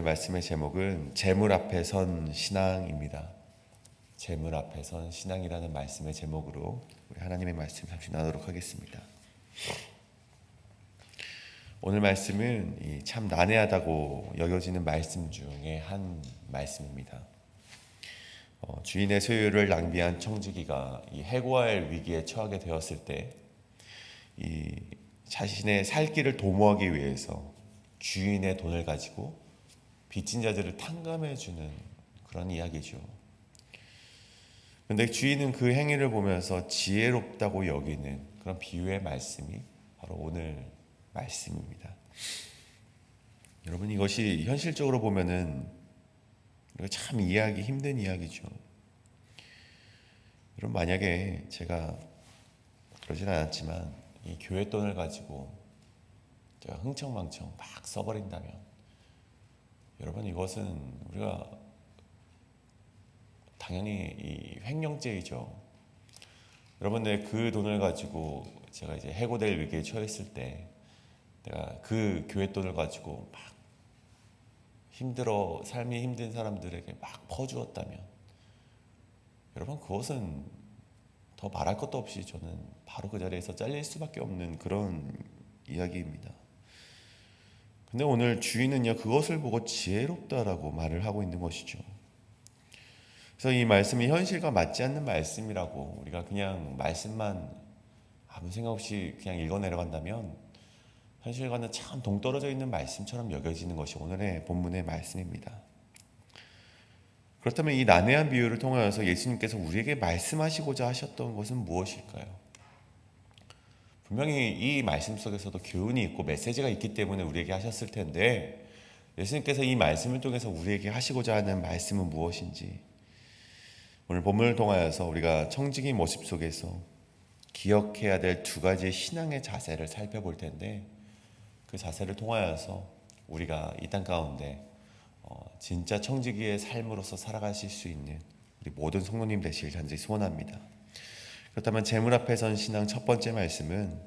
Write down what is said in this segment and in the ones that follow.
말씀의 제목은 재물 앞에 선 신앙입니다. 재물 앞에 선 신앙이라는 말씀의 제목으로 우리 하나님의 말씀 잠시 나누도록 하겠습니다. 오늘 말씀은 참 난해하다고 여겨지는 말씀 중에 한 말씀입니다. 주인의 소유를 낭비한 청지기가 이 해고할 위기에 처하게 되었을 때 이 자신의 살 길을 도모하기 위해서 주인의 돈을 가지고 빚진 자들을 탕감해주는 그런 이야기죠. 그런데 주인은 그 행위를 보면서 지혜롭다고 여기는 그런 비유의 말씀이 바로 오늘 말씀입니다. 여러분, 이것이 현실적으로 보면은 참 이해하기 힘든 이야기죠. 여러분, 만약에 제가 그러진 않았지만 이 교회 돈을 가지고 제가 흥청망청 막 써버린다면, 여러분, 이것은 우리가 당연히 이 횡령죄이죠. 여러분, 그 돈을 가지고 제가 이제 해고될 위기에 처했을 때 내가 그 교회 돈을 가지고 막 삶이 힘든 사람들에게 막 퍼주었다면, 여러분, 그것은 더 말할 것도 없이 저는 바로 그 자리에서 잘릴 수밖에 없는 그런 이야기입니다. 근데 오늘 주인은요, 그것을 보고 지혜롭다라고 말을 하고 있는 것이죠. 그래서 이 말씀이 현실과 맞지 않는 말씀이라고 우리가 그냥 말씀만 아무 생각 없이 그냥 읽어 내려간다면 현실과는 참 동떨어져 있는 말씀처럼 여겨지는 것이 오늘의 본문의 말씀입니다. 그렇다면 이 난해한 비유를 통하여서 예수님께서 우리에게 말씀하시고자 하셨던 것은 무엇일까요? 분명히 이 말씀 속에서도 교훈이 있고 메시지가 있기 때문에 우리에게 하셨을 텐데, 예수님께서 이 말씀을 통해서 우리에게 하시고자 하는 말씀은 무엇인지 오늘 본문을 통하여서 우리가 청지기 모습 속에서 기억해야 될 두 가지의 신앙의 자세를 살펴볼 텐데, 그 자세를 통하여서 우리가 이 땅 가운데 진짜 청지기의 삶으로서 살아가실 수 있는 우리 모든 성도님 되시길 간절히 소원합니다. 그렇다면 재물 앞에 선 신앙 첫 번째 말씀은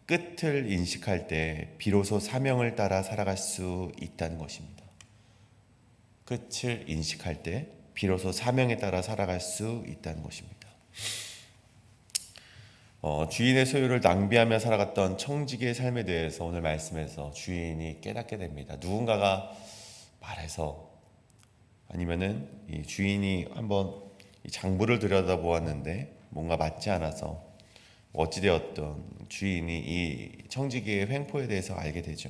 끝을 인식할 때 비로소 사명을 따라 살아갈 수 있다는 것입니다. 끝을 인식할 때 비로소 사명에 따라 살아갈 수 있다는 것입니다. 주인의 소유를 낭비하며 살아갔던 청지기의 삶에 대해서 오늘 말씀에서 주인이 깨닫게 됩니다. 누군가가 말해서, 아니면은 이 주인이 한번 이 장부를 들여다보았는데 뭔가 맞지 않아서 어찌되었던 주인이 이 청지기의 횡포에 대해서 알게 되죠.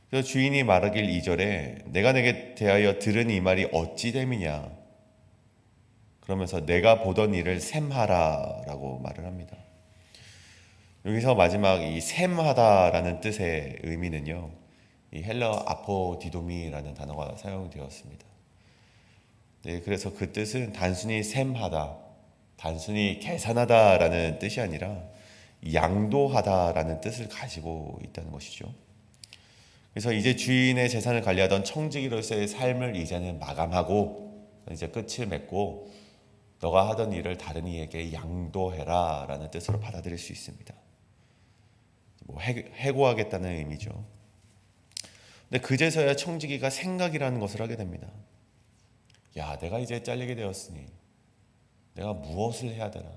그래서 주인이 말하길 2절에 내가 내게 대하여 들은 이 말이 어찌 됨이냐, 그러면서 내가 보던 일을 셈하라라고 말을 합니다. 여기서 마지막 이 셈하다라는 뜻의 의미는요, 이 헬러 아포디도미라는 단어가 사용되었습니다. 네, 그래서 그 뜻은 단순히 셈하다, 단순히 계산하다라는 뜻이 아니라 양도하다라는 뜻을 가지고 있다는 것이죠. 그래서 이제 주인의 재산을 관리하던 청지기로서의 삶을 이제는 마감하고 이제 끝을 맺고 너가 하던 일을 다른 이에게 양도해라 라는 뜻으로 받아들일 수 있습니다. 해고하겠다는 의미죠. 근데 그제서야 청지기가 생각이라는 것을 하게 됩니다. 야, 내가 이제 잘리게 되었으니 내가 무엇을 해야 되나?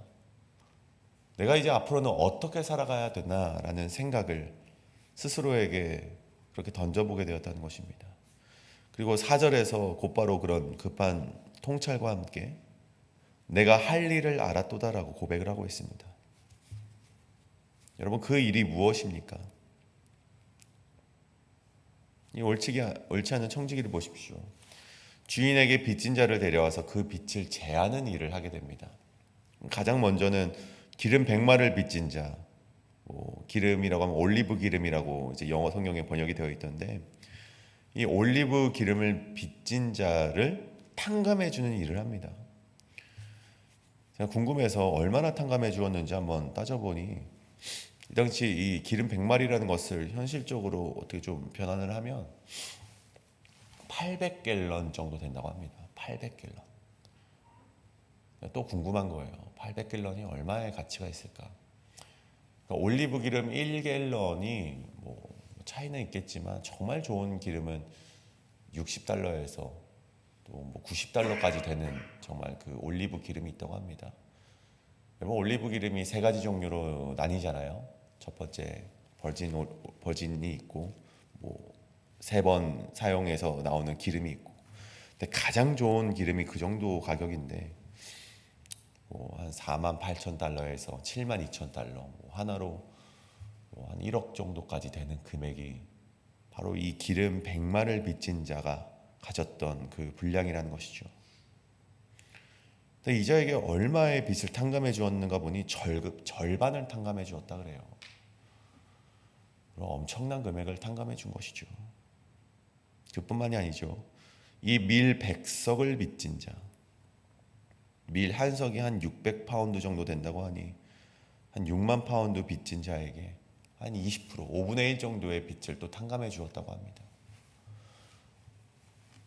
내가 이제 앞으로는 어떻게 살아가야 되나? 라는 생각을 스스로에게 그렇게 던져보게 되었다는 것입니다. 그리고 4절에서 곧바로 그런 급한 통찰과 함께 내가 할 일을 알았도다라고 고백을 하고 있습니다. 여러분, 그 일이 무엇입니까? 이 옳지 않은 청지기를 보십시오. 주인에게 빚진 자를 데려와서 그 빚을 제하는 일을 하게 됩니다. 가장 먼저는 기름 100마를 빚진 자, 기름이라고 하면 올리브 기름이라고 이제 영어 성경에 번역이 되어 있던데, 이 올리브 기름을 빚진 자를 탕감해 주는 일을 합니다. 제가 궁금해서 얼마나 탕감해 주었는지 한번 따져보니, 이 당시 이 기름 100마리라는 것을 현실적으로 어떻게 좀 변환을 하면 800갤런 정도 된다고 합니다. 800갤런. 또 궁금한 거예요. 800갤런이 얼마의 가치가 있을까? 그러니까 올리브 기름 1갤런이 뭐 차이는 있겠지만 정말 좋은 기름은 60달러에서 또 뭐 90달러까지 되는 정말 그 올리브 기름이 있다고 합니다. 여러분, 올리브 기름이 세 가지 종류로 나뉘잖아요. 첫 번째 버진이 있고, 뭐 세 번 사용해서 나오는 기름이 있고. 근데 가장 좋은 기름이 그 정도 가격인데, 뭐 한 48,000달러에서 72,000달러, 뭐 하나로 뭐 한 1억 정도까지 되는 금액이 바로 이 기름 100만을 빚진 자가 가졌던 그 분량이라는 것이죠. 근데 이자에게 얼마의 빚을 탕감해 주었는가 보니 절반을 탕감해 주었다 그래요. 그럼 엄청난 금액을 탕감해 준 것이죠. 그뿐만이 아니죠. 이 밀 100석을 빚진 자, 밀 한 석이 한 600파운드 정도 된다고 하니 한 6만 파운드 빚진 자에게 한 20%, 5분의 1 정도의 빚을 또 탕감해 주었다고 합니다.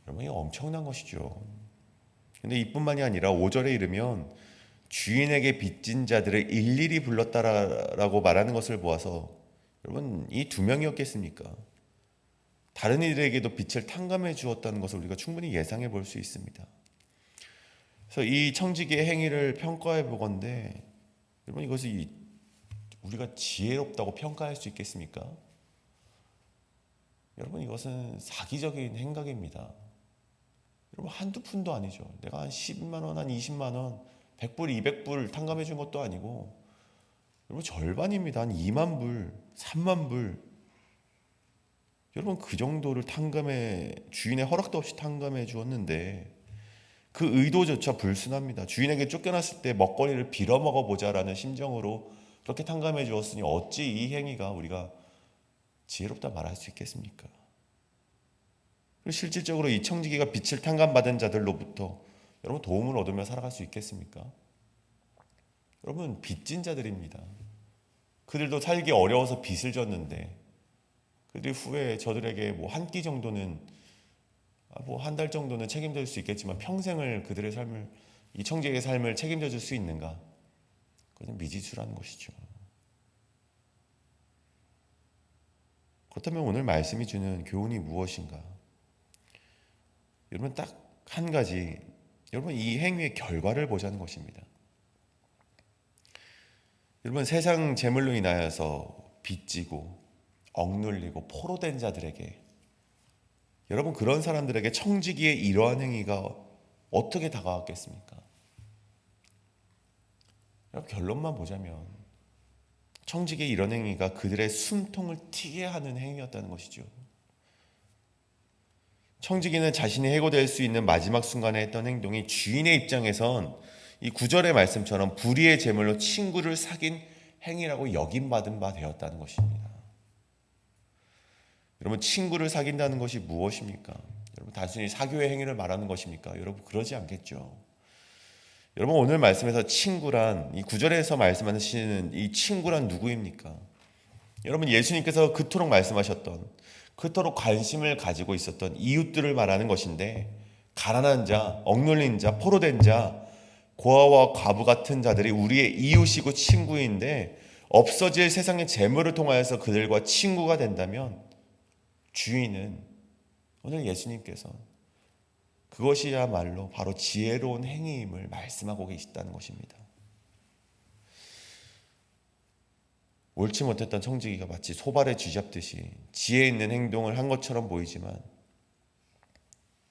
여러분, 이게 엄청난 것이죠. 근데 이뿐만이 아니라 5절에 이르면 주인에게 빚진 자들을 일일이 불렀다라고 말하는 것을 보아서, 여러분, 이 두 명이었겠습니까? 다른 이들에게도 빚을 탕감해 주었다는 것을 우리가 충분히 예상해 볼 수 있습니다. 그래서 이 청지기의 행위를 평가해 보건대, 여러분, 이것이 우리가 지혜롭다고 평가할 수 있겠습니까? 여러분, 이것은 사기적인 행각입니다. 여러분, 한두 푼도 아니죠. 내가 한 10만 원, 한 20만 원, 100불, 200불 탕감해 준 것도 아니고, 여러분, 절반입니다. 한 2만 불, 3만 불. 여러분, 그 정도를 주인의 허락도 없이 탕감해 주었는데, 그 의도조차 불순합니다. 주인에게 쫓겨났을 때 먹거리를 빌어먹어 보자라는 심정으로 그렇게 탕감해 주었으니 어찌 이 행위가 우리가 지혜롭다 말할 수 있겠습니까? 그리고 실질적으로 이 청지기가 빚을 탕감받은 자들로부터 여러분 도움을 얻으며 살아갈 수 있겠습니까? 여러분, 빚진 자들입니다. 그들도 살기 어려워서 빚을 졌는데, 그들이 후에 저들에게 뭐 한 끼 정도는, 뭐 한 달 정도는 책임질 수 있겠지만 평생을 그들의 삶을, 이 청지기의 삶을 책임져 줄 수 있는가? 그것은 미지수라는 것이죠. 그렇다면 오늘 말씀이 주는 교훈이 무엇인가? 여러분, 딱 한 가지, 여러분, 이 행위의 결과를 보자는 것입니다. 여러분, 세상 재물로 인하여서 빚지고 억눌리고 포로된 자들에게, 여러분, 그런 사람들에게 청지기의 이러한 행위가 어떻게 다가왔겠습니까? 여러분, 결론만 보자면 청지기의 이런 행위가 그들의 숨통을 튀게 하는 행위였다는 것이죠. 청지기는 자신이 해고될 수 있는 마지막 순간에 했던 행동이 주인의 입장에선 이 9절의 말씀처럼 불의의 제물로 친구를 사귄 행위라고 여김받은 바 되었다는 것입니다. 여러분, 친구를 사귄다는 것이 무엇입니까? 여러분, 단순히 사교의 행위를 말하는 것입니까? 여러분, 그러지 않겠죠. 여러분, 오늘 말씀에서 친구란, 이 9절에서 말씀하시는 이 친구란 누구입니까? 여러분, 예수님께서 그토록 말씀하셨던, 그토록 관심을 가지고 있었던 이웃들을 말하는 것인데, 가난한 자, 억눌린 자, 포로된 자, 고아와 과부 같은 자들이 우리의 이웃이고 친구인데, 없어질 세상의 재물을 통하여서 그들과 친구가 된다면 주인은, 오늘 예수님께서 그것이야말로 바로 지혜로운 행위임을 말씀하고 계시다는 것입니다. 옳지 못했던 청지기가 마치 소발에 쥐잡듯이 지혜 있는 행동을 한 것처럼 보이지만,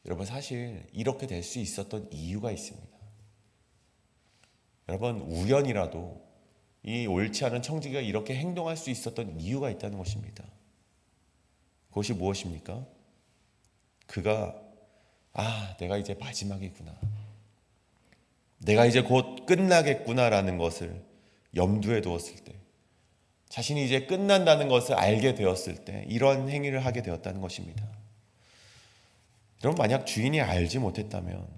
여러분, 사실 이렇게 될 수 있었던 이유가 있습니다. 여러분, 우연이라도 이 옳지 않은 청지기가 이렇게 행동할 수 있었던 이유가 있다는 것입니다. 그것이 무엇입니까? 그가 내가 이제 마지막이구나, 내가 이제 곧 끝나겠구나라는 것을 염두에 두었을 때, 자신이 이제 끝난다는 것을 알게 되었을 때 이런 행위를 하게 되었다는 것입니다. 여러분, 만약 주인이 알지 못했다면,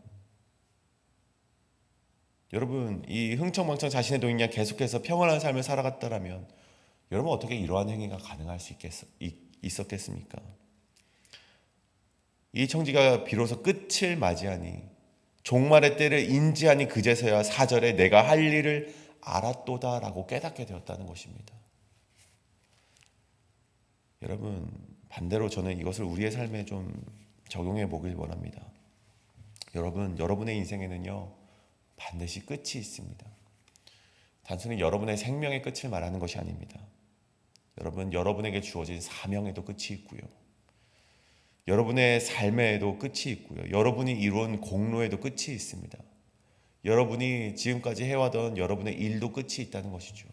여러분, 이 흥청망청 자신의 동행량 계속해서 평안한 삶을 살아갔다라면 여러분, 어떻게 이러한 행위가 가능할 수 있었겠습니까? 이 청지가 비로소 끝을 맞이하니 종말의 때를 인지하니 그제서야 4절에 내가 할 일을 알았도다라고 깨닫게 되었다는 것입니다. 여러분, 반대로 저는 이것을 우리의 삶에 좀 적용해 보길 원합니다. 여러분, 여러분의 인생에는요 반드시 끝이 있습니다. 단순히 여러분의 생명의 끝을 말하는 것이 아닙니다. 여러분, 여러분에게 주어진 사명에도 끝이 있고요. 여러분의 삶에도 끝이 있고요. 여러분이 이룬 공로에도 끝이 있습니다. 여러분이 지금까지 해와던 여러분의 일도 끝이 있다는 것이죠.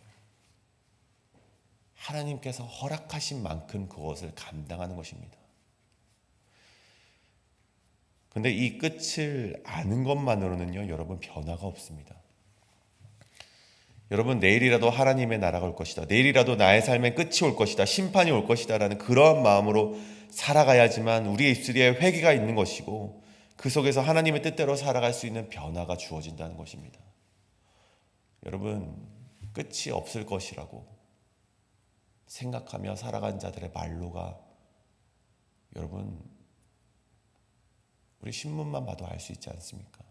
하나님께서 허락하신 만큼 그것을 감당하는 것입니다. 근데 이 끝을 아는 것만으로는요, 여러분 변화가 없습니다. 여러분, 내일이라도 하나님의 나라가 올 것이다. 내일이라도 나의 삶의 끝이 올 것이다. 심판이 올 것이다. 라는 그러한 마음으로 살아가야지만 우리의 입술에 회개가 있는 것이고 그 속에서 하나님의 뜻대로 살아갈 수 있는 변화가 주어진다는 것입니다. 여러분, 끝이 없을 것이라고 생각하며 살아간 자들의 말로가 여러분, 우리 신문만 봐도 알 수 있지 않습니까?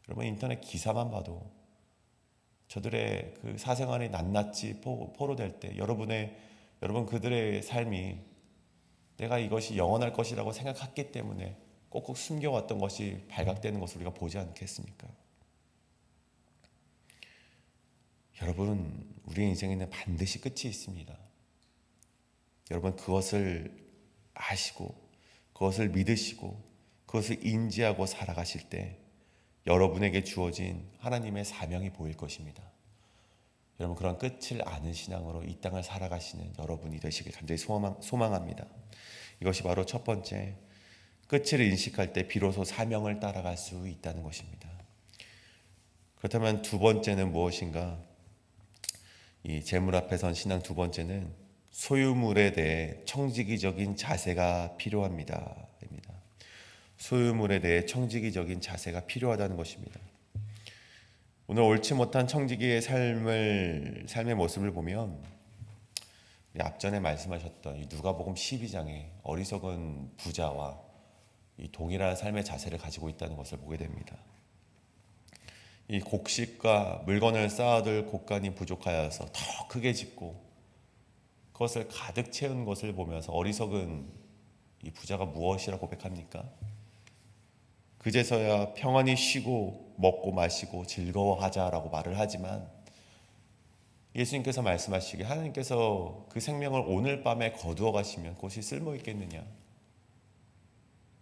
여러분, 인터넷 기사만 봐도 저들의 그 사생활이 낱낱이 포로될 때 여러분 그들의 삶이 내가 이것이 영원할 것이라고 생각했기 때문에 꼭꼭 숨겨왔던 것이 발각되는 것을 우리가 보지 않겠습니까? 여러분, 우리의 인생에는 반드시 끝이 있습니다. 여러분, 그것을 아시고 그것을 믿으시고 그것을 인지하고 살아가실 때 여러분에게 주어진 하나님의 사명이 보일 것입니다. 여러분, 그런 끝을 아는 신앙으로 이 땅을 살아가시는 여러분이 되시길 간절히 소망합니다. 이것이 바로 첫 번째, 끝을 인식할 때 비로소 사명을 따라갈 수 있다는 것입니다. 그렇다면 두 번째는 무엇인가? 이 재물 앞에 선 신앙 두 번째는 소유물에 대해 청지기적인 자세가 필요합니다. 소유물에 대해 청지기적인 자세가 필요하다는 것입니다. 오늘 옳지 못한 청지기의 삶의 모습을 보면 앞전에 말씀하셨던 이 누가복음 12장에 어리석은 부자와 이 동일한 삶의 자세를 가지고 있다는 것을 보게 됩니다. 이 곡식과 물건을 쌓아둘 곳간이 부족하여서 더 크게 짓고 그것을 가득 채운 것을 보면서 어리석은 이 부자가 무엇이라 고백합니까? 그제서야 평안히 쉬고 먹고 마시고 즐거워하자라고 말을 하지만 예수님께서 말씀하시기에 하나님께서 그 생명을 오늘 밤에 거두어 가시면 그것이 쓸모 있겠느냐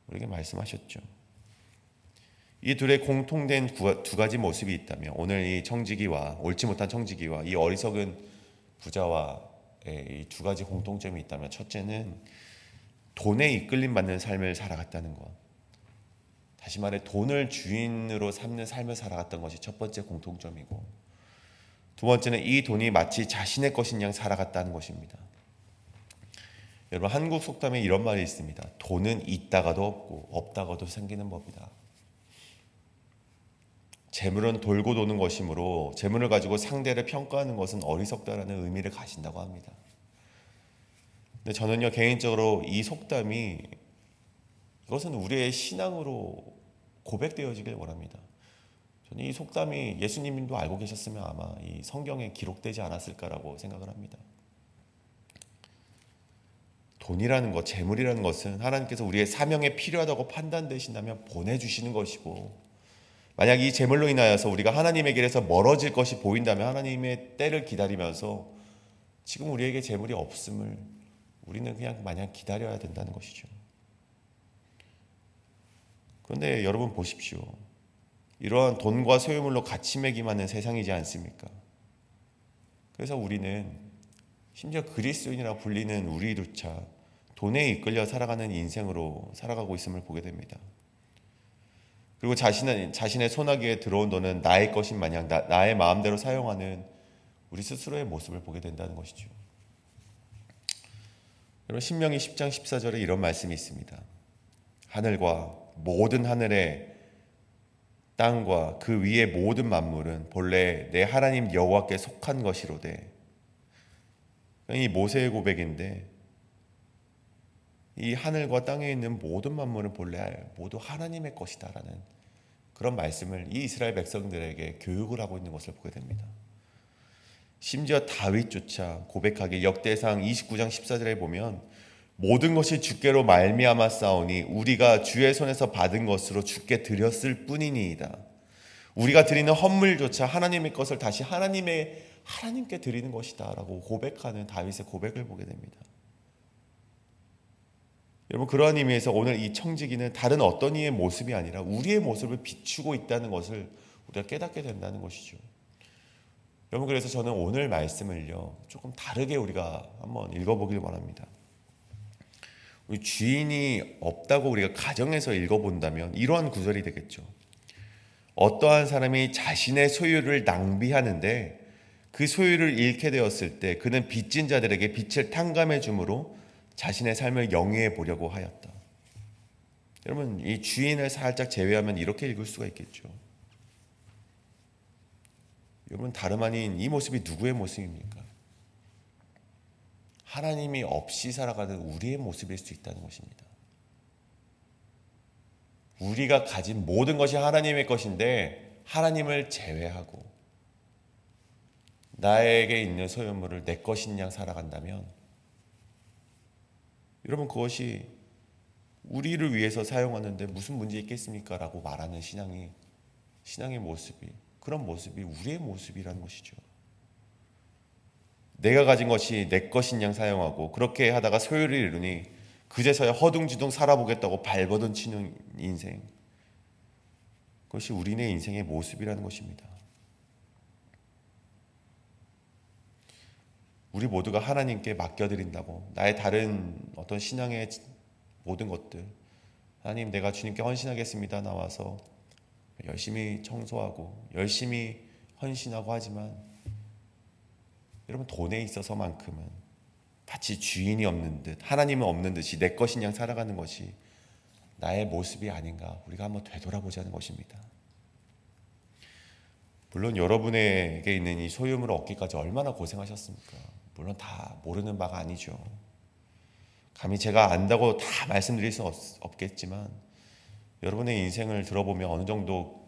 우리에게 말씀하셨죠. 이 둘의 공통된 두 가지 모습이 있다면 오늘 이 청지기와 옳지 못한 청지기와 이 어리석은 부자와 이 두 가지 공통점이 있다면 첫째는 돈에 이끌림 받는 삶을 살아갔다는 것. 다시 말해 돈을 주인으로 삼는 삶을 살아갔던 것이 첫 번째 공통점이고 두 번째는 이 돈이 마치 자신의 것인 양 살아갔다는 것입니다. 여러분, 한국 속담에 이런 말이 있습니다. 돈은 있다가도 없고 없다가도 생기는 법이다. 재물은 돌고 도는 것이므로 재물을 가지고 상대를 평가하는 것은 어리석다라는 의미를 가진다고 합니다. 근데 저는요, 개인적으로 이 속담이 이것은 우리의 신앙으로 고백되어지길 원합니다. 저는 이 속담이 예수님도 알고 계셨으면 아마 이 성경에 기록되지 않았을까라고 생각을 합니다. 돈이라는 것, 재물이라는 것은 하나님께서 우리의 사명에 필요하다고 판단되신다면 보내주시는 것이고 만약 이 재물로 인하여서 우리가 하나님의 길에서 멀어질 것이 보인다면 하나님의 때를 기다리면서 지금 우리에게 재물이 없음을 우리는 그냥 마냥 기다려야 된다는 것이죠. 그런데 여러분 보십시오. 이러한 돈과 소유물로 같이 매김하는 세상이지 않습니까? 그래서 우리는 심지어 그리스도인이라 불리는 우리조차 돈에 이끌려 살아가는 인생으로 살아가고 있음을 보게 됩니다. 그리고 자신의 손아귀에 들어온 돈은 나의 것인 마냥 나의 마음대로 사용하는 우리 스스로의 모습을 보게 된다는 것이죠. 여러분, 신명기 10장 14절에 이런 말씀이 있습니다. 하늘과 모든 하늘의 땅과 그 위의 모든 만물은 본래 내 하나님 여호와께 속한 것이로되. 이 모세의 고백인데 이 하늘과 땅에 있는 모든 만물은 본래 모두 하나님의 것이다라는 그런 말씀을 이 이스라엘 백성들에게 교육을 하고 있는 것을 보게 됩니다. 심지어 다윗조차 고백하기에 역대상 29장 14절에 보면 모든 것이 주께로 말미암아 싸우니 우리가 주의 손에서 받은 것으로 주께 드렸을 뿐이니이다. 우리가 드리는 헌물조차 하나님의 것을 다시 하나님께 드리는 것이다 라고 고백하는 다윗의 고백을 보게 됩니다. 여러분, 그러한 의미에서 오늘 이 청지기는 다른 어떤 이의 모습이 아니라 우리의 모습을 비추고 있다는 것을 우리가 깨닫게 된다는 것이죠. 여러분, 그래서 저는 오늘 말씀을요 조금 다르게 우리가 한번 읽어보길 원합니다. 우리 주인이 없다고 우리가 가정에서 읽어본다면 이러한 구절이 되겠죠. 어떠한 사람이 자신의 소유를 낭비하는데 그 소유를 잃게 되었을 때 그는 빚진 자들에게 빚을 탕감해 주므로 자신의 삶을 영위해 보려고 하였다. 여러분, 이 주인을 살짝 제외하면 이렇게 읽을 수가 있겠죠. 여러분, 다름 아닌 이 모습이 누구의 모습입니까? 하나님이 없이 살아가는 우리의 모습일 수 있다는 것입니다. 우리가 가진 모든 것이 하나님의 것인데 하나님을 제외하고 나에게 있는 소유물을 내 것인 양 살아간다면 여러분, 그것이 우리를 위해서 사용하는데 무슨 문제 있겠습니까? 라고 말하는 신앙의 모습이, 그런 모습이 우리의 모습이라는 것이죠. 내가 가진 것이 내 것인 양 사용하고 그렇게 하다가 소유를 이루니 그제서야 허둥지둥 살아보겠다고 발버둥 치는 인생, 그것이 우리네 인생의 모습이라는 것입니다. 우리 모두가 하나님께 맡겨드린다고 나의 다른 어떤 신앙의 모든 것들, 하나님 내가 주님께 헌신하겠습니다 나와서 열심히 청소하고 열심히 헌신하고 하지만 여러분, 돈에 있어서만큼은 마치 주인이 없는 듯, 하나님은 없는 듯이 내 것인 양 살아가는 것이 나의 모습이 아닌가, 우리가 한번 되돌아보자는 것입니다. 물론 여러분에게 있는 이 소유물을 얻기까지 얼마나 고생하셨습니까? 물론 다 모르는 바가 아니죠. 감히 제가 안다고 다 말씀드릴 수 없겠지만 여러분의 인생을 들어보면 어느 정도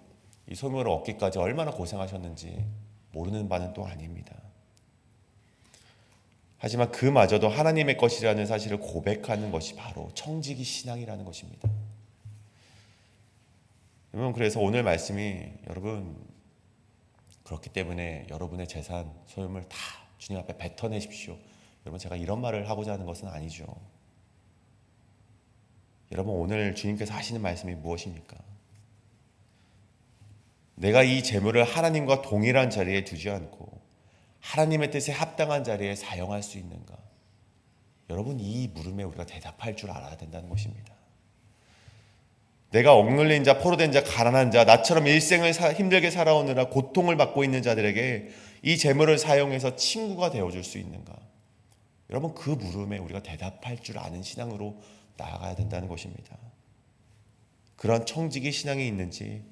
이 소유물을 얻기까지 얼마나 고생하셨는지 모르는 바는 또 아닙니다. 하지만 그마저도 하나님의 것이라는 사실을 고백하는 것이 바로 청지기 신앙이라는 것입니다. 여러분, 그래서 오늘 말씀이 여러분, 그렇기 때문에 여러분의 재산, 소유물 다 주님 앞에 뱉어내십시오. 여러분, 제가 이런 말을 하고자 하는 것은 아니죠. 여러분, 오늘 주님께서 하시는 말씀이 무엇입니까? 내가 이 재물을 하나님과 동일한 자리에 두지 않고 하나님의 뜻에 합당한 자리에 사용할 수 있는가? 여러분, 이 물음에 우리가 대답할 줄 알아야 된다는 것입니다. 내가 억눌린 자, 포로된 자, 가난한 자, 나처럼 일생을 힘들게 살아오느라 고통을 받고 있는 자들에게 이 재물을 사용해서 친구가 되어줄 수 있는가? 여러분, 그 물음에 우리가 대답할 줄 아는 신앙으로 나아가야 된다는 것입니다. 그런 청지기 신앙이 있는지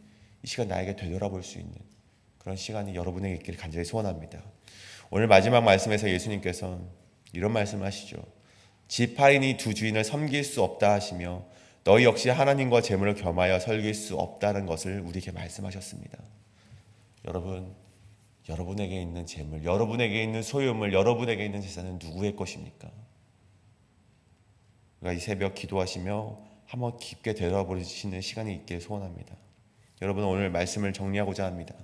이 시간 나에게 되돌아볼 수 있는 그런 시간이 여러분에게 있기를 간절히 소원합니다. 오늘 마지막 말씀에서 예수님께서는 이런 말씀을 하시죠. 지파인이 두 주인을 섬길 수 없다 하시며 너희 역시 하나님과 재물을 겸하여 섬길 수 없다는 것을 우리에게 말씀하셨습니다. 여러분, 여러분에게 있는 재물, 여러분에게 있는 소유물, 여러분에게 있는 재산은 누구의 것입니까? 이 새벽 기도하시며 한번 깊게 되돌아보시는 시간이 있길 소원합니다. 여러분, 오늘 말씀을 정리하고자 합니다.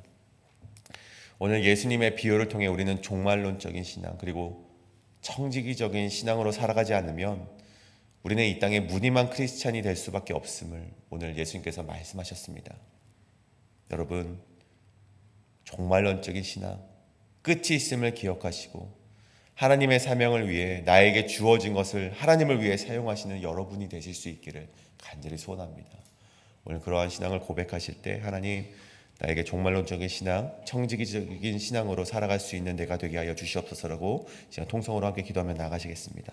오늘 예수님의 비유를 통해 우리는 종말론적인 신앙, 그리고 청지기적인 신앙으로 살아가지 않으면 우리는 이 땅에 무늬만 크리스찬이 될 수밖에 없음을 오늘 예수님께서 말씀하셨습니다. 여러분, 종말론적인 신앙, 끝이 있음을 기억하시고 하나님의 사명을 위해 나에게 주어진 것을 하나님을 위해 사용하시는 여러분이 되실 수 있기를 간절히 소원합니다. 오늘 그러한 신앙을 고백하실 때 하나님, 나에게 종말론적인 신앙, 청지기적인 신앙으로 살아갈 수 있는 내가 되게 하여 주시옵소서라고 시간 통성으로 함께 기도하며 나가시겠습니다.